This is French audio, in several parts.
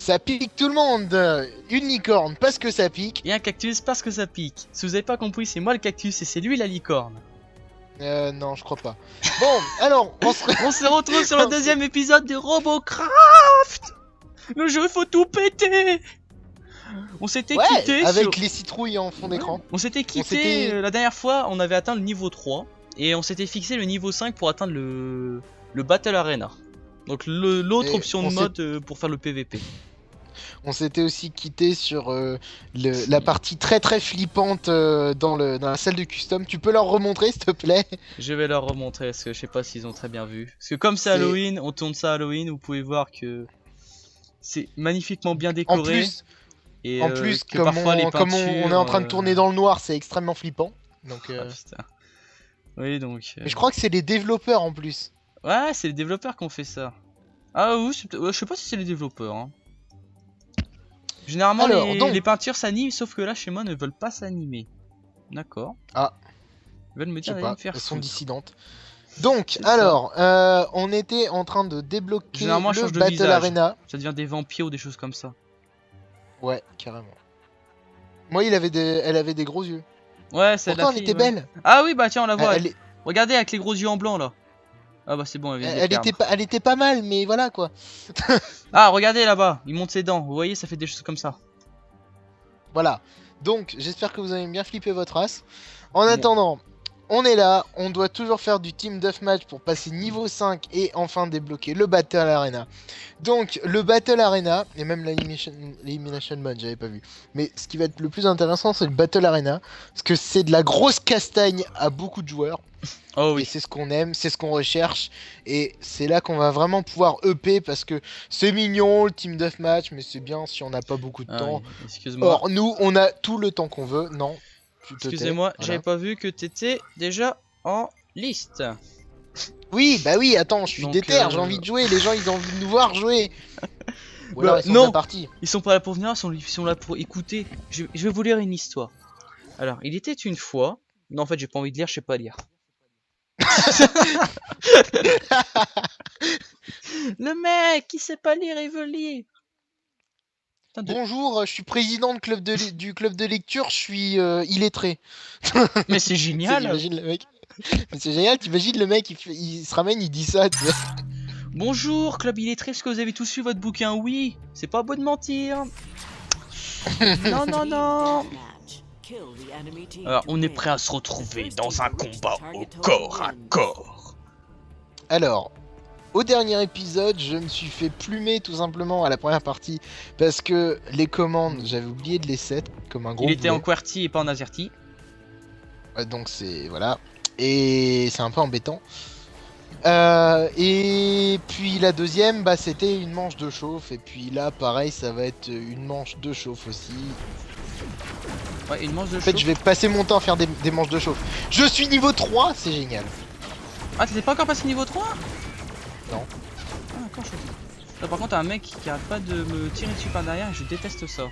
Ça pique tout le monde. Une licorne parce que ça pique. Et un cactus parce que ça pique. Si vous avez pas compris, c'est moi le cactus et c'est lui la licorne. Non, je crois pas. Bon, alors, On se retrouve sur le deuxième épisode de Robocraft. Le jeu, faut tout péter. On s'était quitté avec les citrouilles en fond d'écran. On s'était quitté la dernière fois, on avait atteint le niveau 3. Et on s'était fixé le niveau 5 pour atteindre le Battle Arena. Donc l'autre option de mode pour faire le PVP. On s'était aussi quitté sur la partie très flippante dans la salle de custom. Tu peux leur remontrer s'il te plaît? Je vais leur remontrer parce que je sais pas s'ils ont très bien vu. Parce que comme c'est Halloween, on tourne ça Halloween, vous pouvez voir que c'est magnifiquement bien décoré. En plus, comme on est en train de tourner dans le noir, c'est extrêmement flippant. Donc, putain. Oui, donc. Mais je crois que c'est les développeurs en plus. Ouais, c'est les développeurs qui ont fait ça. Ah oui, je sais pas si c'est les développeurs. Hein. Généralement, les peintures s'animent, sauf que là, chez moi, ne veulent pas s'animer. D'accord. Ah. Ils veulent me dire d'aller me faire elles sont dissidentes. Donc, alors, on était en train de débloquer le Battle Arena. Ça devient des vampires ou des choses comme ça. Ouais, carrément. Moi, elle avait des gros yeux. Ouais, c'est la fille. Elle était belle. Ah oui, bah tiens, on la voit. Regardez avec les gros yeux en blanc là. Ah bah c'est bon, elle était pas mal, mais voilà quoi. Ah, regardez là-bas, il monte ses dents. Vous voyez, ça fait des choses comme ça. Voilà. Donc, j'espère que vous avez bien flippé votre race. En attendant, on est là. On doit toujours faire du team deathmatch pour passer niveau 5 et enfin débloquer le Battle Arena. Donc, le Battle Arena, et même l'Elimination Mode, j'avais pas vu. Mais ce qui va être le plus intéressant, c'est le Battle Arena. Parce que c'est de la grosse castagne à beaucoup de joueurs. Oh oui. Et c'est ce qu'on aime, c'est ce qu'on recherche. Et c'est là qu'on va vraiment pouvoir EP parce que c'est mignon le team deathmatch, mais c'est bien si on n'a pas beaucoup de temps. Oui, excuse-moi. Or, nous, on a tout le temps qu'on veut. Non. Excusez-moi, j'avais pas vu que t'étais déjà en liste. Oui, bah oui, attends, je suis déter, j'ai envie de jouer. Les gens, ils ont envie de nous voir jouer. Voilà, non, ils sont pas là pour venir, ils sont là pour écouter. Je vais vous lire une histoire. Alors, il était une fois. Non, en fait, j'ai pas envie de lire, je sais pas lire. Le mec qui sait pas lire, il veut lire. Bonjour, je suis président du club de lecture, je suis illettré. Mais c'est génial. T'imagines le mec. C'est génial, t'imagines le mec, il se ramène, il dit ça. Tu vois. Bonjour, club illettré, est-ce que vous avez tous lu votre bouquin? Oui, c'est pas beau de mentir. Non, non, non. Alors, on est prêt à se retrouver dans un combat au corps à corps. Alors, au dernier épisode, je me suis fait plumer tout simplement à la première partie parce que les commandes, j'avais oublié de les set comme un gros. Il était en QWERTY et pas en AZERTY. Donc c'est voilà, et c'est un peu embêtant. Et puis la deuxième, bah c'était une manche de chauffe, et puis là pareil, ça va être une manche de chauffe aussi. Ouais, une manche de chauffe. En fait, je vais passer mon temps à faire des manches de chauffe. Je suis niveau 3, c'est génial. Ah, t'es pas encore passé niveau 3? Non. Ah, d'accord, chose. Là, par contre, t'as un mec qui arrête pas de me tirer dessus par derrière et je déteste ça.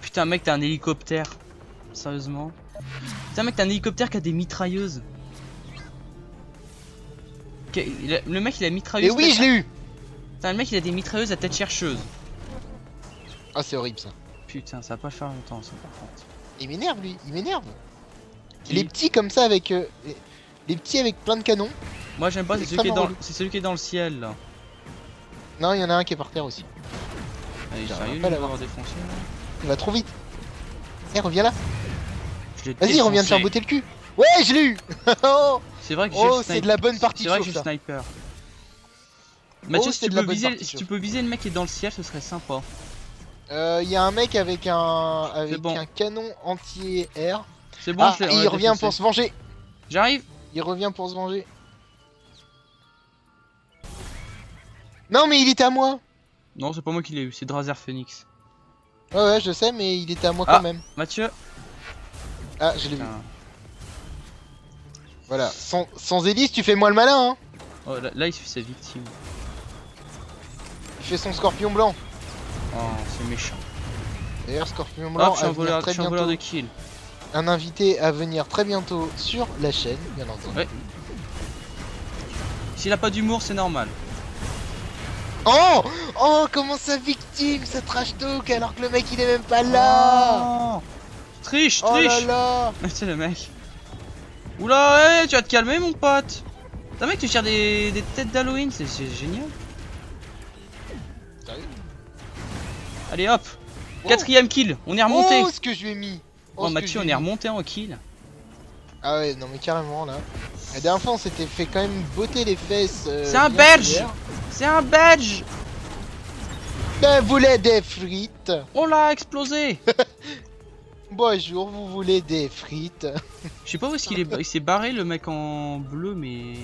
Putain, mec, t'as un hélicoptère. Sérieusement. Putain, mec, t'as un hélicoptère qui a des mitrailleuses. Le mec, il a mitrailleuse. Et oui, je l'ai eu. Putain, le mec, il a des mitrailleuses à tête chercheuse. Ah, c'est horrible ça. Putain, ça va pas le faire longtemps, ça, par contre. Il m'énerve, lui, il m'énerve. Les petits comme ça avec... les petits avec plein de canons. Moi, j'aime pas, c'est celui qui est dans le ciel, là. Non, il y en a un qui est par terre aussi. Allez, sérieux, il va avoir défoncé, là. Il va trop vite. Eh, reviens là. Vas-y, reviens te faire botter le cul. Ouais, je l'ai eu. C'est vrai que c'est de la bonne partie de chauffe, c'est vrai que j'ai sniper. Mathieu, si tu peux viser le mec qui est dans le ciel, ce serait sympa. Il y a un mec avec un canon anti-air. C'est bon, il revient pour se venger. J'arrive. Il revient pour se venger. Non, mais il était à moi. Non, c'est pas moi qui l'ai eu, c'est Drazer Phoenix. Ouais, je sais, mais il était à moi quand même. Mathieu. Ah, je l'ai vu. Voilà, sans hélice, tu fais moi le malin, hein. Oh, là il fait sa victime. Il fait son scorpion blanc. Oh, c'est méchant. D'ailleurs, scorpion blanc, je suis un voleur de kill. Un invité à venir très bientôt sur la chaîne, bien entendu. Ouais. S'il a pas d'humour, c'est normal. Oh, oh, comment ça victime, ça trash talk alors que le mec il est même pas là. Oh, triche, Oh là triche. là. C'est le mec. Oula, tu vas te calmer mon pote. T'as mec, tu tires des têtes d'Halloween, c'est génial. Sérieux? Allez hop, Oh. 4ème kill, on est remonté. Oh, ce que je lui ai mis. Oh ce Mathieu, que on je lui est ai mis. remonté en kill. Ah ouais, non mais carrément là. La dernière fois on s'était fait quand même botter les fesses. C'est un bien Belge. sévère. C'est un Belge. Ben, vous voulez des frites? On l'a explosé. Bonjour, vous voulez des frites? Je sais pas où est-ce qu'il est. Il s'est barré le mec en bleu, mais.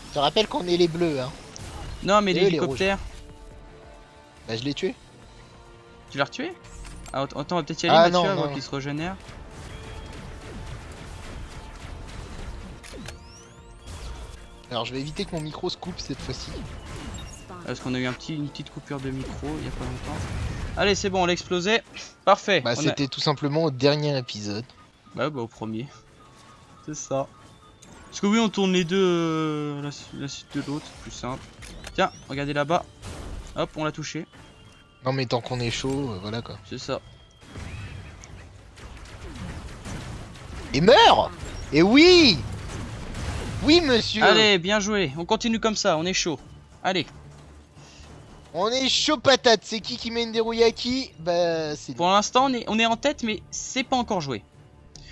Je te rappelle qu'on est les bleus, hein. Non, mais Et eux, les l'hélicoptère. Bah je l'ai tué. Tu l'as retué? Ah, attends, on va peut-être y aller, Ah, Mathieu, non, avant non. qu'il se régénère. Alors je vais éviter que mon micro se coupe cette fois-ci. Parce qu'on a eu une petite coupure de micro il y a pas longtemps. Allez, c'est bon, on l'a explosé. Parfait. Bah c'était tout simplement au dernier épisode. Bah au premier. C'est ça. Parce que oui, on tourne les deux la suite de l'autre, plus simple. Tiens, regardez là-bas. Hop, on l'a touché. Non mais tant qu'on est chaud, voilà quoi. C'est ça. Et meurt. Et oui. Oui monsieur. Allez, bien joué. On continue comme ça, on est chaud. Allez. On est chaud patate. C'est qui mène des rouilles à qui? Bah c'est lui. Pour l'instant, on est en tête, mais c'est pas encore joué.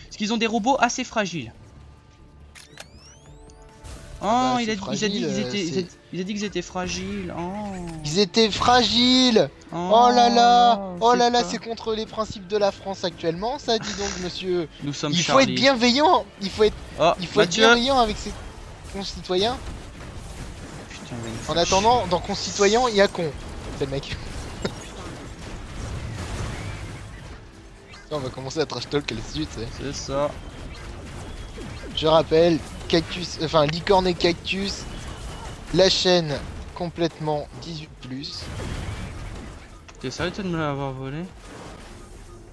Parce qu'ils ont des robots assez fragiles. Oh, bah, il a fragile, dit qu'ils étaient fragiles. Oh. Ils étaient fragiles. Oh là là, c'est contre les principes de la France actuellement, ça dis donc monsieur. Nous sommes Il faut Charlie. être bienveillant, il faut être Mathieu. bienveillant avec ses concitoyens. Putain, mais En attendant, dans concitoyens, il y a con. C'est le mec. On va commencer à trash talk à la suite, tu sais. c'est ça. Je rappelle, cactus, enfin licorne et cactus, la chaîne complètement 18+. T'es sérieux toi de me l'avoir volé?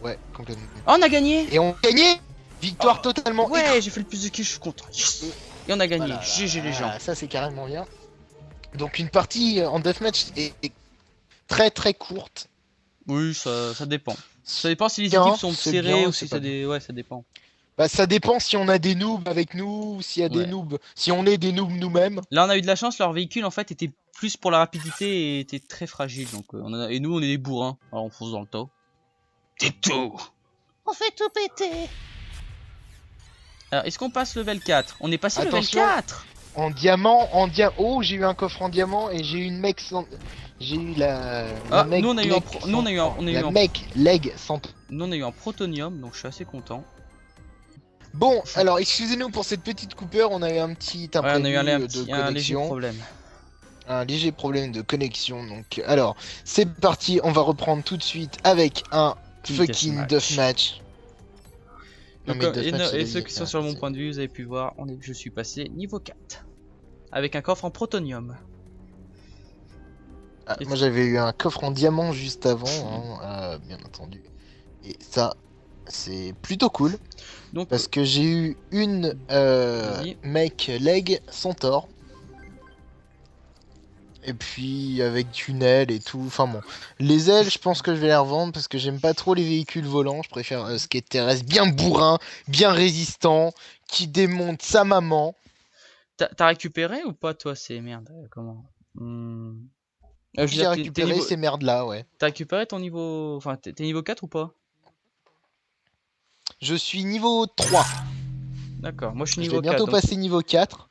Ouais, complètement. Oh, on a gagné. Et on a gagné. Victoire totalement. Ouais, j'ai fait le plus de kills, je suis content. Yes. Et on a gagné. Voilà, GG les gens. ça c'est carrément bien. Donc une partie en deathmatch est très courte. Oui, ça dépend. Ça dépend si les Bien, équipes sont c'est serrées bien, ou c'est si pas c'est des. Ouais, ça dépend. Bah ça dépend si on a des noobs avec nous, ou s'il y a des Ouais. noobs, si on est des noobs nous-mêmes. Là, on a eu de la chance, leur véhicule en fait était plus pour la rapidité et était très fragile. Donc, et nous, on est des bourrins. Alors, on fonce dans le tas. C'est tout. On fait tout péter. Alors, est-ce qu'on passe level 4? On est passé Attention. level 4. En diamant, oh j'ai eu un coffre en diamant et j'ai eu une mec sans... J'ai eu la... Ah, mec nous, on a eu leg un pro- nous, on a eu un- on a eu la un- mec leg sans... Nous, on a eu un protonium, donc je suis assez content. Bon, alors excusez-nous pour cette petite coupure, on a eu un petit Ouais, on a eu imprévu un de léger connexion. problème. Un léger problème de connexion, donc alors c'est parti, on va reprendre tout de suite avec un Team fucking deathmatch. Non, Donc, mais et deathmatch, et c'est ceux la qui vie, sont ça, sur mon c'est- point de vue, vous avez pu voir, je suis passé niveau 4. Avec un coffre en protonium. Ah, moi j'avais eu un coffre en diamant juste avant, hein, bien entendu. Et ça, c'est plutôt cool, Donc, parce que j'ai eu une Vas-y. mec leg sans tort. Et puis avec tunnel et tout, enfin bon. Les ailes, je pense que je vais les revendre parce que j'aime pas trop les véhicules volants. Je préfère ce qui est terrestre, bien bourrin, bien résistant, qui démonte sa maman. t'as récupéré ou pas, toi, ces merdes? Comment je veux J'ai dire, récupéré ces merdes là, ouais. T'as récupéré ton niveau. Enfin, t'es niveau 4 ou pas? Je suis niveau 3. D'accord, moi je suis Je niveau vais bientôt 4. donc passer niveau 4.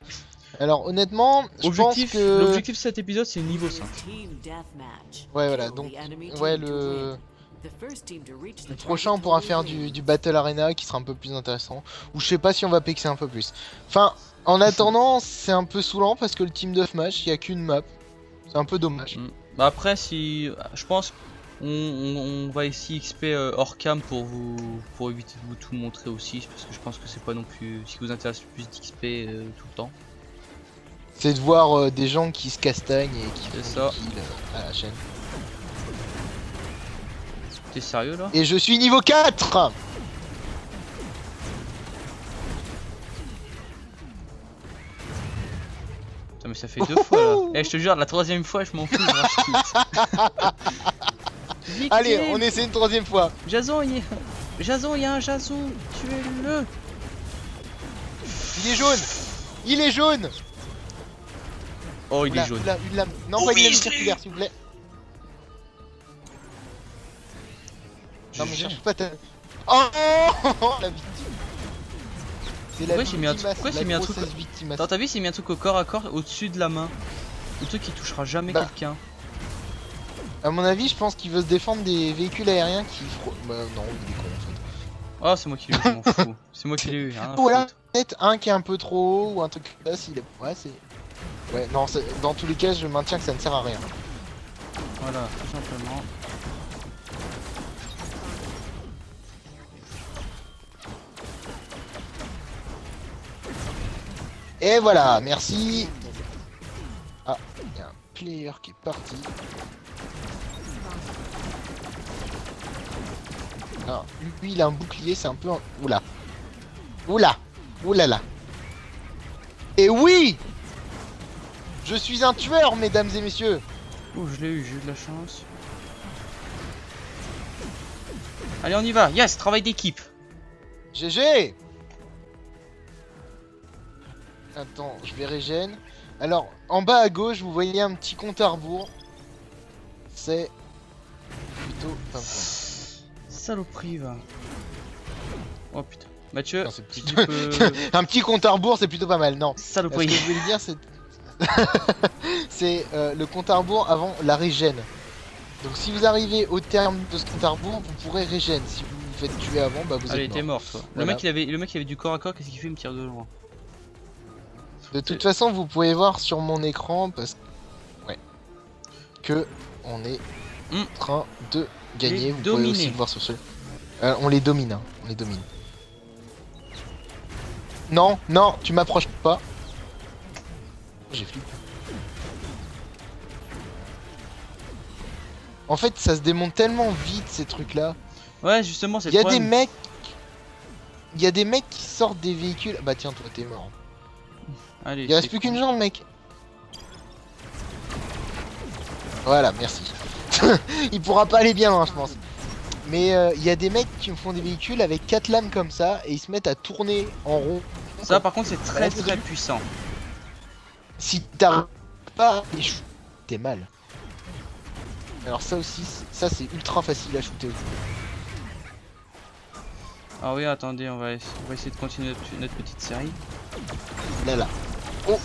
Alors honnêtement, je pense Objectif, que... l'objectif de cet épisode c'est niveau 5. Ouais voilà, donc ouais le prochain on pourra faire du Battle Arena qui sera un peu plus intéressant. Ou je sais pas si on va pexer un peu plus. Enfin, en attendant, c'est un peu saoulant parce que le Team Deathmatch, il y a qu'une map. C'est un peu dommage. Bah après, si je pense on va ici XP hors cam pour éviter de vous tout montrer aussi, parce que je pense que c'est pas non plus ce qui vous intéresse le plus d'XP tout le temps. C'est de voir des gens qui se castagnent et qui C'est font ça. des kills à la chaîne. T'es sérieux là? Et je suis niveau 4. mais ça fait 2 fois là. Eh, je te jure, la 3ème fois, je m'en fous, je rage quitte. Allez, on essaie une 3ème fois. Jason, il y a un Jason, tuez-le. Il est jaune. Il est jaune. Oh, il est jaune. Une lame. Non, pas une lame circulaire, s'il vous plaît. Non, mais cherche pas ta... Oh, la victime. C'est la victime. Pourquoi j'ai mis un truc... Attends, t'as vu, s'il mis un truc au corps à corps au-dessus de la main. Le truc qui touchera jamais quelqu'un. À mon avis, je pense qu'il veut se défendre des véhicules aériens qui... Bah non, il est con en fait. Oh, c'est moi qui l'ai eu, je m'en fous. C'est moi qui l'ai eu. Voilà, peut-être un qui est un peu trop haut ou un truc là, s'il est... Ouais, c'est... Ouais, non, dans tous les cas, je maintiens que ça ne sert à rien. Voilà, tout simplement. Et voilà, merci. Ah, il y a un player qui est parti. Alors, lui, il a un bouclier, c'est un peu... Oula. Oula. Oulala. Et oui! Je suis un tueur, mesdames et messieurs. Oh, je l'ai eu, j'ai eu de la chance. Allez, on y va. Yes, travail d'équipe. GG. Attends, je vais régène. Alors, en bas à gauche, vous voyez un petit compte à rebours. C'est plutôt pas mal. Saloperie, va. Oh putain. Mathieu, non, un petit compte à rebours, c'est plutôt pas mal. Non. Saloperie. Ce que je voulais dire, c'est... c'est le compte à rebours avant la régène. Donc si vous arrivez au terme de ce compte à rebours, vous pourrez régène. Si vous vous faites tuer avant, bah vous êtes mort. Allez, t'es mort toi. Voilà. Le mec il avait du corps à corps, qu'est-ce qu'il fait? Il me tire de loin. De toute façon, vous pouvez voir sur mon écran parce que on est en train de gagner. Vous pouvez aussi le voir sur ce. On les domine, hein. On les domine. Non, non, tu m'approches pas. J'ai flippé. En fait, ça se démonte tellement vite ces trucs-là. Ouais, justement, c'est. Il y a des mecs. Il y a des mecs qui sortent des véhicules. Bah tiens, toi, t'es mort. Allez. Il reste plus qu'une jambe, mec. Voilà, merci. Il pourra pas aller bien, hein, je pense. Mais il y a des mecs qui me font des véhicules avec 4 lames comme ça et ils se mettent à tourner en rond. Ça, par contre, c'est très très puissant. Si t'arrives pas, t'es mal. Alors ça aussi, ça c'est ultra facile à shooter. Ah oui, attendez, on va essayer de continuer notre petite série. Là. Oh.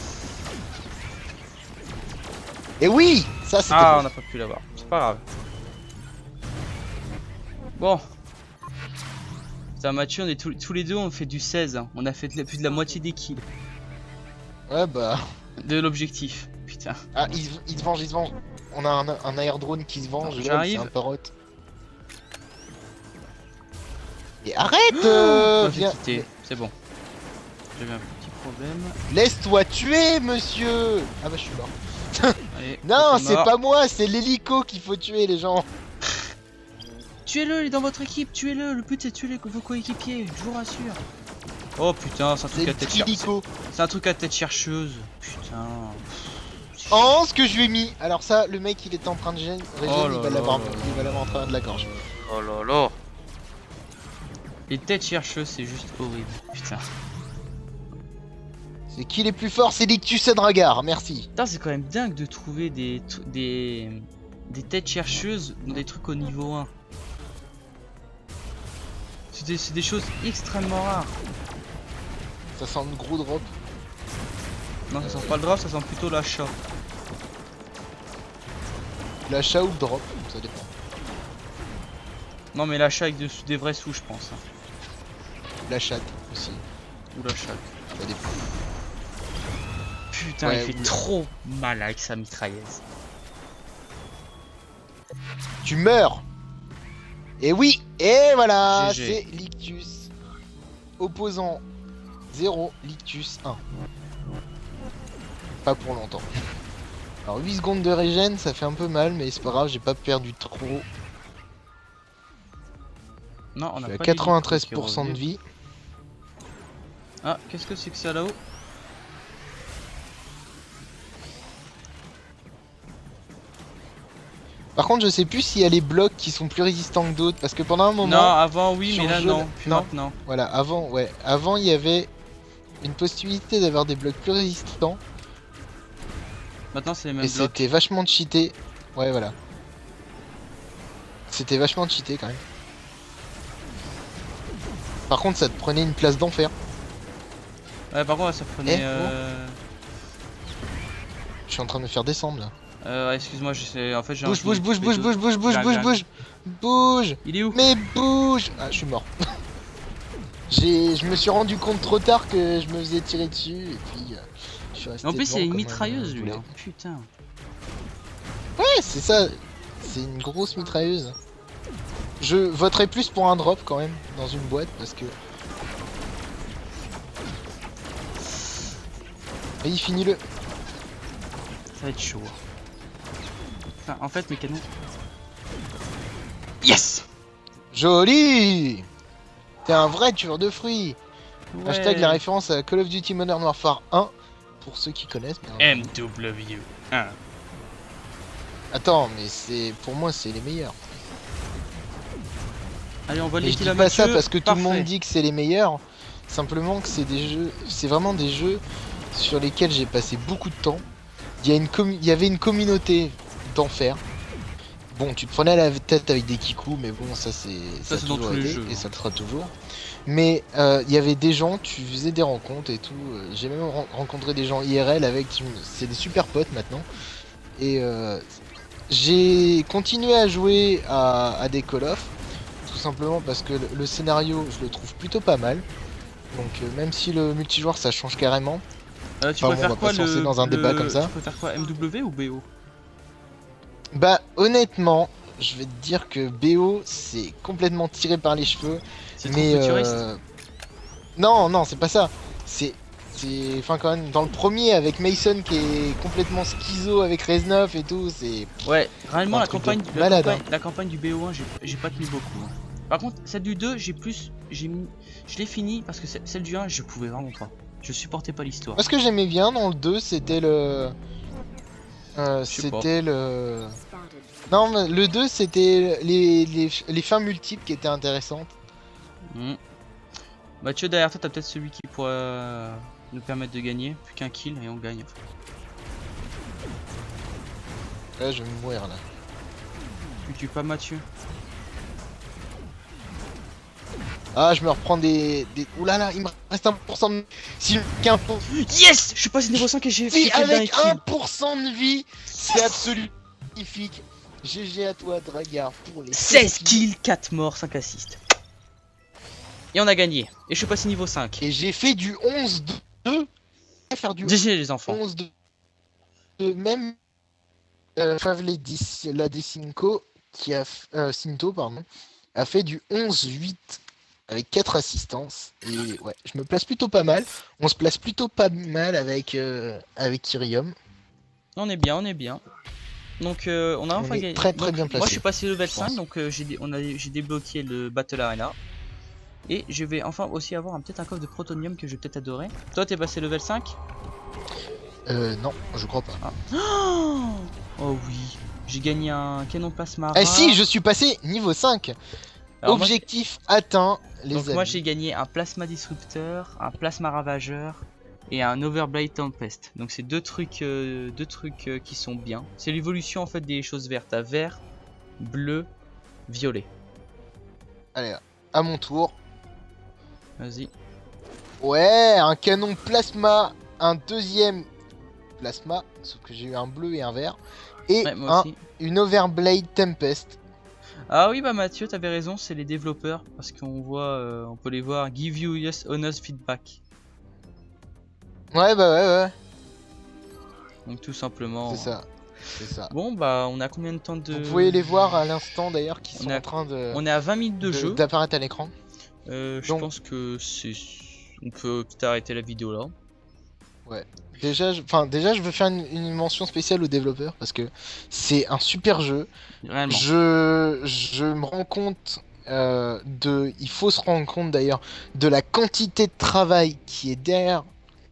Et oui, ça c'était. Ah, on n'a pas pu l'avoir. C'est pas grave. Bon. Putain, Mathieu, on est tous les deux, on fait du 16. Hein. On a fait plus de la moitié des kills. Ouais, bah. De l'objectif. Putain. Ah, il se venge, il se venge. On a un air drone qui se venge. J'arrive. C'est un parotte. Et arrête viens. C'est bon. J'avais un petit problème. Laisse-toi tuer, monsieur. Ah bah je suis mort. Allez, non, c'est pas moi, c'est l'hélico qu'il faut tuer, les gens. Tuez-le, il est dans votre équipe, tuez-le. Le but c'est de tuer vos coéquipiers, je vous rassure. Oh putain, c'est un truc à tête chercheuse. C'est un truc à tête chercheuse. Putain. Oh, ce que je lui ai mis. Alors ça, le mec, il était en train de gêner. Il va l'avoir en train de la gorge. Oh là là. Les têtes chercheuses, c'est juste horrible. Putain. C'est qui les plus forts? C'est Lictus et Dragar, merci. Putain, c'est quand même dingue de trouver des têtes chercheuses dans des trucs au niveau 1. C'est des choses extrêmement rares. Ça sent le gros drop. Non, ça sent pas le drop, ça sent plutôt l'achat. L'achat ou le drop, ça dépend. Non, mais l'achat avec des vrais sous, je pense. La chatte aussi. Ou l'achat. Ça dépend. Putain, ouais, il fait trop mal avec sa mitrailleuse. Tu meurs. Et oui, et voilà, GG. c'est Lictus. Opposant 0, Lictus 1. Pas pour longtemps. Alors 8 secondes de régène, ça fait un peu mal, mais c'est pas grave, j'ai pas perdu trop. Non, on a pas 93% de vie. Ah, qu'est-ce que c'est que ça là-haut? Par contre, je sais plus s'il y a les blocs qui sont plus résistants que d'autres, parce que pendant un moment... Non, avant oui, sur mais le là jeu, non, plus non. maintenant. Voilà, avant, ouais. Avant, il y avait une possibilité d'avoir des blocs plus résistants, Maintenant c'est les mêmes et blocs. c'était vachement cheaté. Ouais, voilà. C'était vachement cheaté quand même. Par contre, ça te prenait une place d'enfer. Ouais, par contre ça prenait... Je suis en train de me faire descendre là. Excuse-moi, en fait j'ai... Bouge, bouge, bouge, bouge, bouge, bouge, bouge, bouge, bouge. Bouge. Il est où? Mais bouge. Ah, je suis mort. Je me suis rendu compte trop tard que je me faisais tirer dessus et puis je suis resté En plus devant il a une comme un mitrailleuse lui, boulet. hein. Putain. Ouais, c'est ça. C'est une grosse mitrailleuse. Je voterais plus pour un drop quand même dans une boîte parce que... Vas-y, finis-le. Ça va être chaud. Enfin, en fait mes canons... Yes. Joli. T'es un vrai tueur de fruits. Ouais. Hashtag la référence à Call of Duty Modern Warfare 1. Pour ceux qui connaissent. Bien MW 1. Attends, mais c'est pour moi c'est les meilleurs. Allez, on va Et les je dis kills à pas ça Mathieu. parce que tout le Parfait. monde dit que c'est les meilleurs. Simplement que c'est des jeux, c'est vraiment des jeux sur lesquels j'ai passé beaucoup de temps. Il y avait une communauté d'enfer. Bon, tu te prenais la tête avec des kikus, mais bon, ça Ça, a c'est dans toujours tous les été jeux. et ça le sera toujours. Mais il y avait des gens, tu faisais des rencontres et tout. J'ai même rencontré des gens IRL avec, c'est des super potes maintenant. Et j'ai continué à jouer à des Call of, tout simplement parce que le scénario, je le trouve plutôt pas mal. Donc même si le multijoueur ça change carrément. Tu Enfin, bon, on préfères va quoi pas se lancer dans un débat comme ça. Tu préfères quoi, MW ou BO? Bah honnêtement, je vais te dire que BO c'est complètement tiré par les cheveux. C'est trop Mais futuriste. non, non, c'est pas ça. Enfin quand même dans le premier avec Mason qui est complètement schizo avec Reznov et tout, c'est Ouais, réellement un la truc campagne, de malade, hein. la campagne du BO1 j'ai pas tenu beaucoup. Hein. Par contre celle du 2 je l'ai fini parce que celle du 1 je pouvais vraiment pas. Je supportais pas l'histoire. Moi ce que j'aimais bien dans le 2 c'était le... sais pas. c'était le... Non mais le 2 c'était les fins multiples qui étaient intéressantes. Mathieu derrière toi t'as peut-être celui qui pourra nous permettre de gagner. Plus qu'un kill et on gagne. Là je vais mourir là. Tu tues pas Mathieu. Ah je me reprends des... Oulala, il me reste 1% de... Si qu'un pour... Yes. Je suis passé niveau 5 et j'ai Si fait le dernier avec kill. 1% de vie, c'est absolument magnifique. GG à toi Dragar pour les 16 kills, 4 morts, 5 assists. Et on a gagné. Et je suis passé niveau 5. Et j'ai fait du 11-2. Faire du GG les enfants. 11-2. Même Favle la Decinco qui a Cinto pardon a fait du 11-8 avec 4 assistances. Et ouais, je me place plutôt pas mal. On se place plutôt pas mal avec Kyrium. On est bien, on est bien. Donc on a On enfin est gagné. très très Donc, bien placé. moi je suis passé level je 5 pense. donc j'ai débloqué le Battle Arena. Et je vais enfin aussi avoir peut-être un coffre de Protonium que je vais peut-être adorer. Toi t'es passé level 5? Non, je crois pas. Ah. Oh oui, j'ai gagné un canon plasma. Eh si, je suis passé niveau 5. Alors, Objectif atteint, les donc amis. moi j'ai gagné un plasma disrupteur, un plasma ravageur et un overblade tempest. Donc c'est deux trucs qui sont bien. C'est l'évolution en fait des choses vertes à vert, bleu, violet. Allez, à mon tour. Vas-y. Ouais, un canon plasma, un deuxième plasma, sauf que j'ai eu un bleu et un vert, et Ouais, moi aussi. une Overblade Tempest. Ah oui bah Mathieu t'avais raison, c'est les développeurs parce qu'on voit, on peut les voir. Give you yes honest feedback. Ouais bah ouais. Donc tout simplement. C'est ça, c'est ça. Bon bah on a combien de temps de... Vous pouvez les voir à l'instant d'ailleurs qui sont en train de... On est à 20 minutes de jeu. D'apparaître à l'écran. Je Donc... pense que c'est... On peut peut-être arrêter la vidéo là. Ouais. Déjà, je veux faire une mention spéciale aux développeurs parce que c'est un super jeu. Réellement. Je me rends compte il faut se rendre compte d'ailleurs de la quantité de travail qui est derrière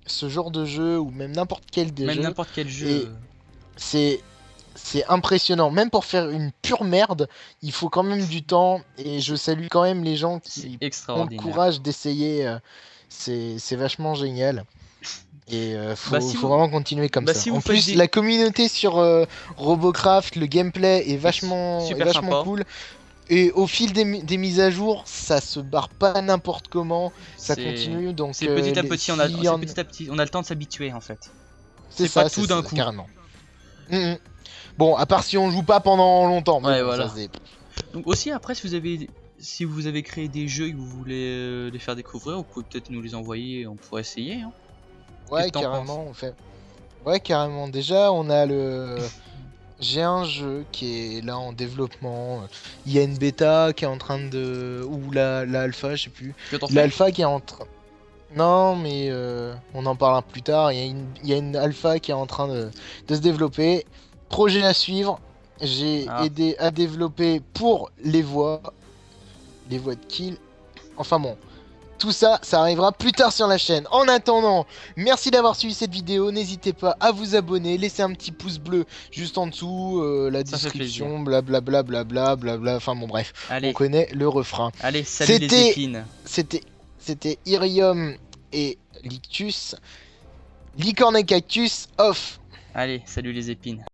ce genre de jeu ou même n'importe quel des jeux. Même n'importe quel jeu. Et c'est c'est impressionnant. Même pour faire une pure merde, il faut quand même du temps. Et je salue quand même les gens qui ont le courage d'essayer. C'est vachement génial. Et faut vraiment continuer comme ça. En plus, la communauté sur Robocraft, le gameplay est vachement cool. Et au fil des mises à jour, ça se barre pas n'importe comment, ça continue. Donc c'est petit à petit, on a le temps de s'habituer en fait. C'est pas tout d'un coup. Carrément. Bon, à part si on joue pas pendant longtemps. Ouais, voilà. Donc aussi après, si vous avez créé des jeux et que vous voulez les faire découvrir, vous pouvez peut-être nous les envoyer, on pourrait essayer. Hein. Ouais, carrément, on fait. Ouais, carrément. Déjà, on a le. J'ai un jeu qui est là en développement. Il y a une bêta qui est en train de. Ou la alpha, je sais plus. L'alpha qui est en train. Non, mais on en parlera plus tard. Il y a une alpha qui est en train de se développer. Projet à suivre. J'ai aidé à développer pour les voix de kill. Enfin bon. Tout ça, ça arrivera plus tard sur la chaîne. En attendant, merci d'avoir suivi cette vidéo. N'hésitez pas à vous abonner, laissez un petit pouce bleu juste en dessous, la description, blablabla, blablabla. Enfin bon, bref, on connaît le refrain. Allez, salut les épines. C'était Irium et Lictus. Licorne et Cactus off. Allez, salut les épines.